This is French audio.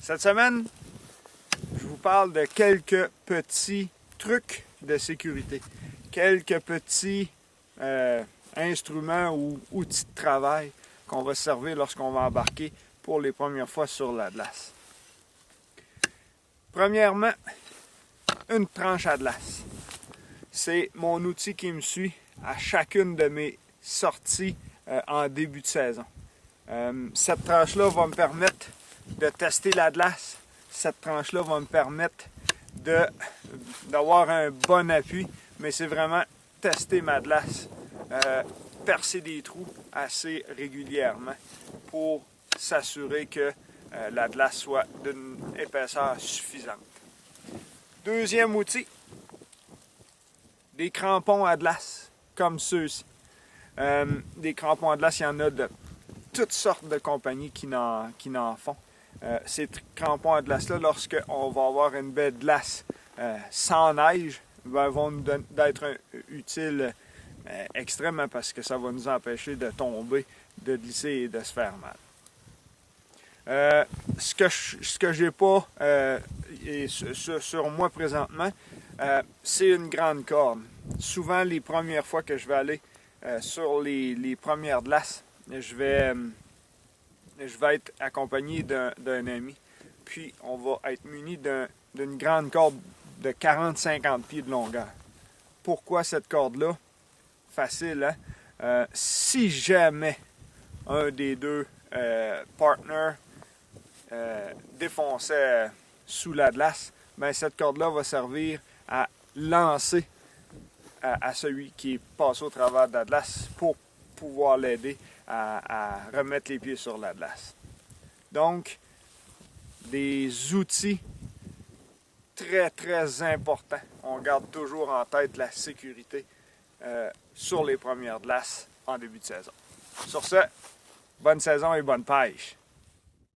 Cette semaine, je vous parle de quelques petits trucs de sécurité, quelques petits instruments ou outils de travail qu'on va servir lorsqu'on va embarquer pour les premières fois sur l'Atlas. Premièrement, une tranche Atlas. C'est mon outil qui me suit à chacune de mes sorties en début de saison. Cette tranche-là va me permettre de tester l'Atlas. Cette tranche-là va me permettre d'avoir un bon appui, mais c'est vraiment tester ma Atlas, percer des trous assez régulièrement pour s'assurer que l'Atlas soit d'une épaisseur suffisante. Deuxième outil, des crampons Atlas, comme ceux-ci. Des crampons Atlas, il y en a de toutes sortes de compagnies qui n'en font. Ces crampons Atlas-là, lorsqu'on va avoir une baie de glace sans neige, vont nous être utiles extrêmement parce que ça va nous empêcher de tomber, de glisser et de se faire mal. Ce que j'ai pas sur moi présentement, c'est une grande corde. Souvent, les premières fois que je vais aller sur les premières glaces, je vais être accompagné d'un ami. Puis, on va être muni d'une grande corde de 40-50 pieds de longueur. Pourquoi cette corde-là? Facile, hein? Si jamais un des deux partners défonçait sous la glace, ben cette corde-là va servir à lancer à celui qui est passé au travers de la glace pour pouvoir l'aider à remettre les pieds sur la glace. Donc, des outils très, très importants. On garde toujours en tête la sécurité sur les premières glaces en début de saison. Sur ce, bonne saison et bonne pêche!